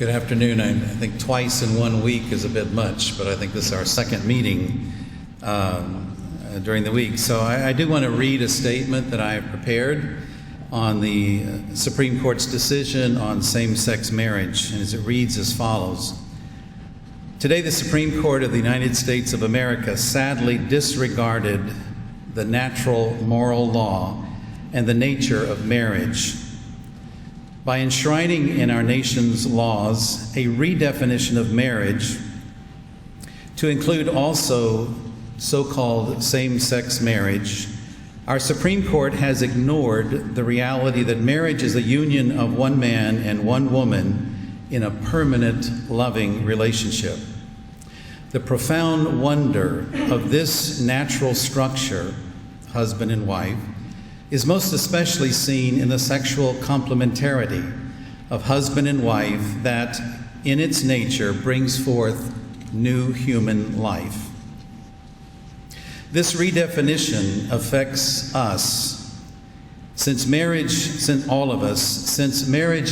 Good afternoon. I think twice in 1 week is a bit much, but I think this is our second meeting during the week. So I do want to read a statement that I have prepared on the Supreme Court's decision on same-sex marriage, and it reads as follows. Today, the Supreme Court of the United States of America sadly disregarded the natural moral law and the nature of marriage by enshrining in our nation's laws a redefinition of marriage to include also so-called same-sex marriage. Our Supreme Court has ignored the reality that marriage is a union of one man and one woman in a permanent, loving relationship. The profound wonder of this natural structure, husband and wife, is most especially seen in the sexual complementarity of husband and wife that, in its nature, brings forth new human life. This redefinition affects us, since marriage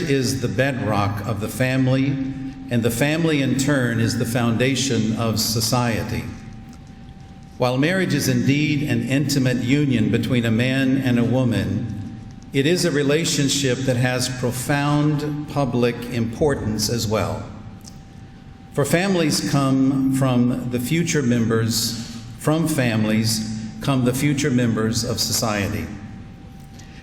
is the bedrock of the family, and the family in turn is the foundation of society. While marriage is indeed an intimate union between a man and a woman, it is a relationship that has profound public importance as well. For families come from the future members, from families come the future members of society.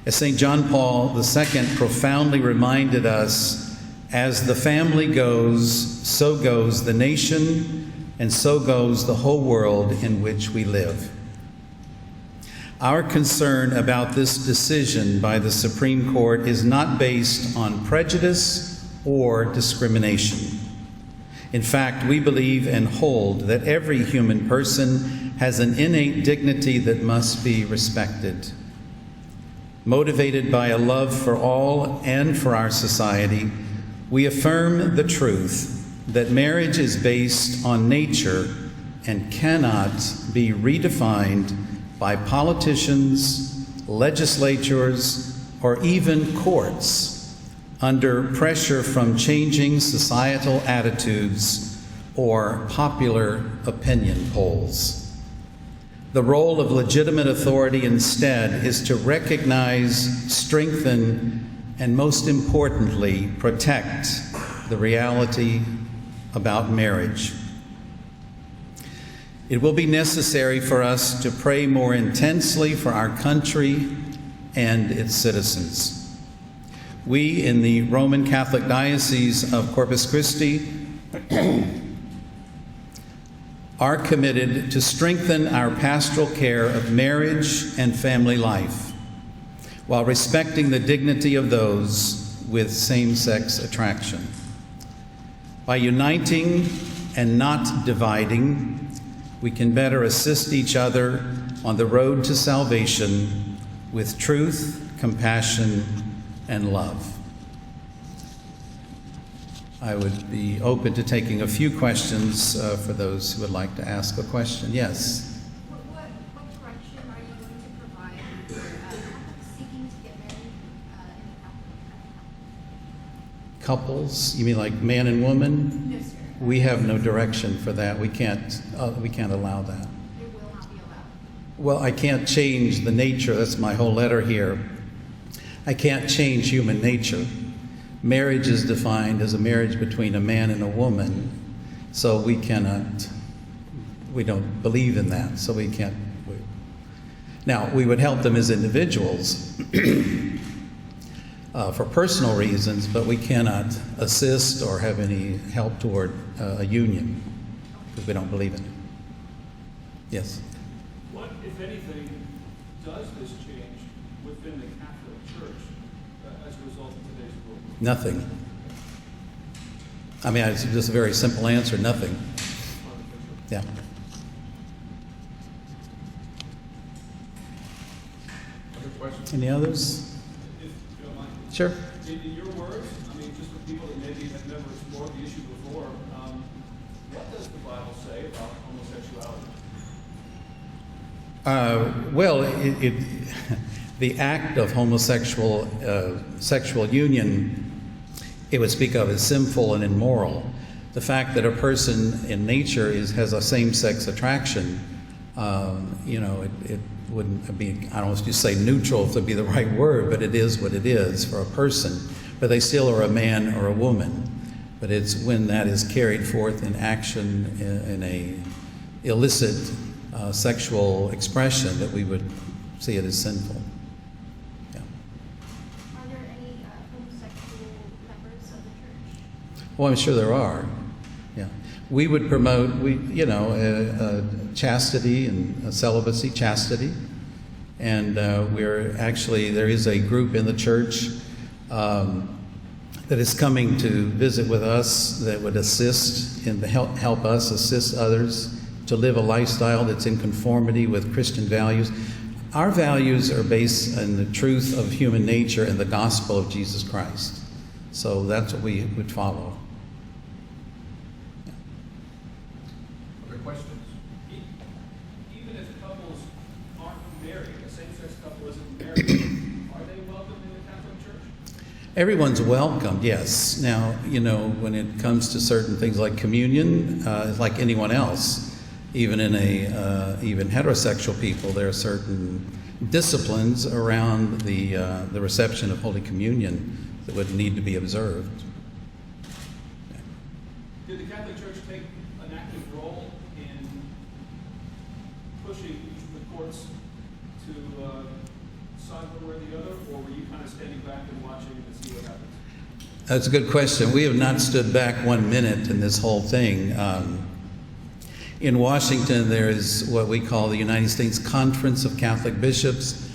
As St. John Paul II profoundly reminded us, as the family goes, so goes the nation, and so goes the whole world in which we live. Our concern about this decision by the Supreme Court is not based on prejudice or discrimination. In fact, we believe and hold that every human person has an innate dignity that must be respected. Motivated by a love for all and for our society, we affirm the truth that marriage is based on nature and cannot be redefined by politicians, legislatures, or even courts under pressure from changing societal attitudes or popular opinion polls. The role of legitimate authority instead is to recognize, strengthen, and most importantly, protect the reality about marriage. It will be necessary for us to pray more intensely for our country and its citizens. We in the Roman Catholic Diocese of Corpus Christi are committed to strengthen our pastoral care of marriage and family life while respecting the dignity of those with same-sex attraction. By uniting and not dividing, we can better assist each other on the road to salvation with truth, compassion, and love. I would be open to taking a few questions for those who would like to ask a question. Yes? What direction are you going to provide for seeking to get married in the Catholic? Couples? You mean like man and woman? No, sir. We have no direction for that. We can't allow that. It will not be allowed. Well, I can't change the nature. That's my whole letter here. I can't change human nature. Marriage is defined as a marriage between a man and a woman, so we don't believe in that, so we can't. Now, we would help them as individuals for personal reasons, but we cannot assist or have any help toward a union because we don't believe in it. Yes? What, if anything, does this change within the Catholic Church as a result of today's rule? Nothing. I mean, it's just a very simple answer, nothing. Yeah. Other questions? Any others? If you don't mind. Sure. In your words, I mean, just for people that maybe have never explored the issue before, what does the Bible say about homosexuality? Well, the act of homosexual sexual union it would speak of as sinful and immoral. The fact that a person in nature has a same-sex attraction, it wouldn't be, I don't know if you say neutral if it'd be the right word, but it is what it is for a person. But they still are a man or a woman. But it's when that is carried forth in action in a illicit sexual expression that we would see it as sinful. Yeah. Are there any homosexual members of the church? Well, I'm sure there are. Yeah, we would promote chastity and celibacy, chastity, and there is a group in the church that is coming to visit with us that would assist and help us assist others to live a lifestyle that's in conformity with Christian values. Our values are based on the truth of human nature and the gospel of Jesus Christ. So that's what we would follow. Other questions? Even if couples aren't married, a same-sex couple isn't married, are they welcome in the Catholic Church? Everyone's welcome, yes. Now, when it comes to certain things like communion, it's like anyone else. Even in even heterosexual people, there are certain disciplines around the reception of Holy Communion that would need to be observed. Did the Catholic Church take an active role in pushing the courts to side one way or the other, or were you kind of standing back and watching to see what happens? That's a good question. We have not stood back 1 minute in this whole thing. In Washington, there is what we call the United States Conference of Catholic Bishops.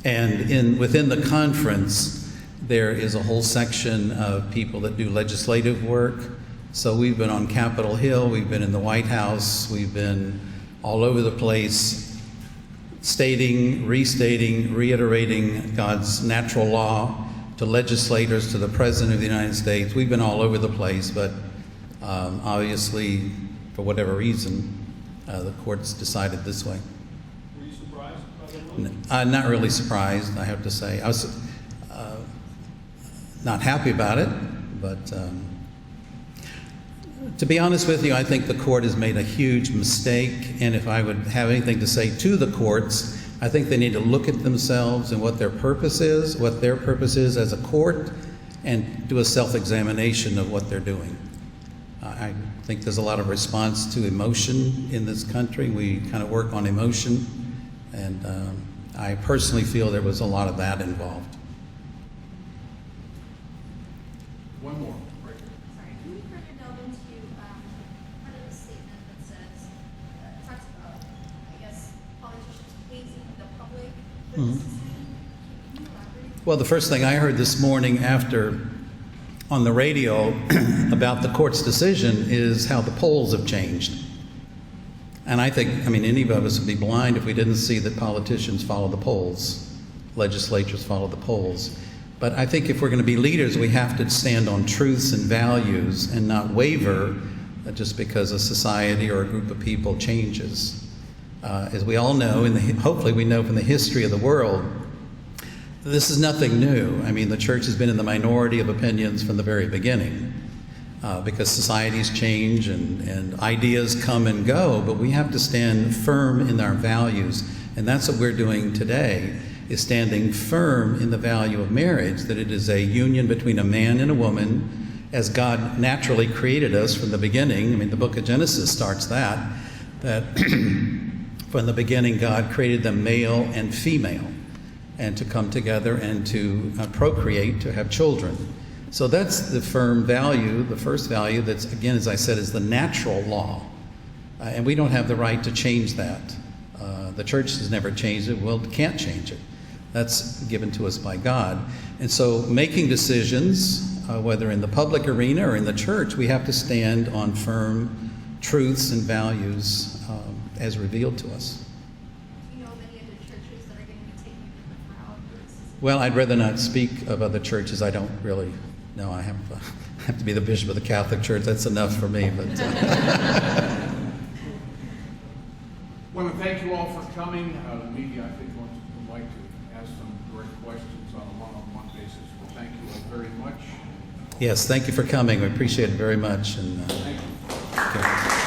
And within the conference, there is a whole section of people that do legislative work. So we've been on Capitol Hill, we've been in the White House, we've been all over the place, stating, restating, reiterating God's natural law to legislators, to the President of the United States. We've been all over the place, but obviously, for whatever reason, the courts decided this way. Were you surprised by the ruling? I'm not really surprised, I have to say. I was not happy about it, but to be honest with you, I think the court has made a huge mistake, and if I would have anything to say to the courts, I think they need to look at themselves and what their purpose is as a court, and do a self-examination of what they're doing. I think there's a lot of response to emotion in this country. We kind of work on emotion, and I personally feel there was a lot of that involved. One more. Right. Sorry, can we further delve into part of the statement that says, talks about, I guess, politicians pleasing the public with the society? Can you elaborate? Well, the first thing I heard this morning on the radio about the court's decision is how the polls have changed. And I think, any of us would be blind if we didn't see that politicians follow the polls, legislatures follow the polls. But I think if we're going to be leaders, we have to stand on truths and values and not waver just because a society or a group of people changes. As we all know, hopefully we know from the history of the world, this is nothing new. The church has been in the minority of opinions from the very beginning because societies change and ideas come and go, but we have to stand firm in our values. And that's what we're doing today, is standing firm in the value of marriage, that it is a union between a man and a woman as God naturally created us from the beginning. The book of Genesis starts that from the beginning God created them male and female, and to come together and to procreate, to have children. So that's the firm value, the first value that's, again, as I said, is the natural law. And we don't have the right to change that. The church has never changed it, can't change it. That's given to us by God. And so making decisions, whether in the public arena or in the church, we have to stand on firm truths and values as revealed to us. Well, I'd rather not speak of other churches. I don't really know. I have to be the bishop of the Catholic Church. That's enough for me. But I want to thank you all for coming. The media, I think, would like to ask some direct questions on a one-on-one basis. Well, thank you all very Yes, thank you for coming. We appreciate it very much. And, okay.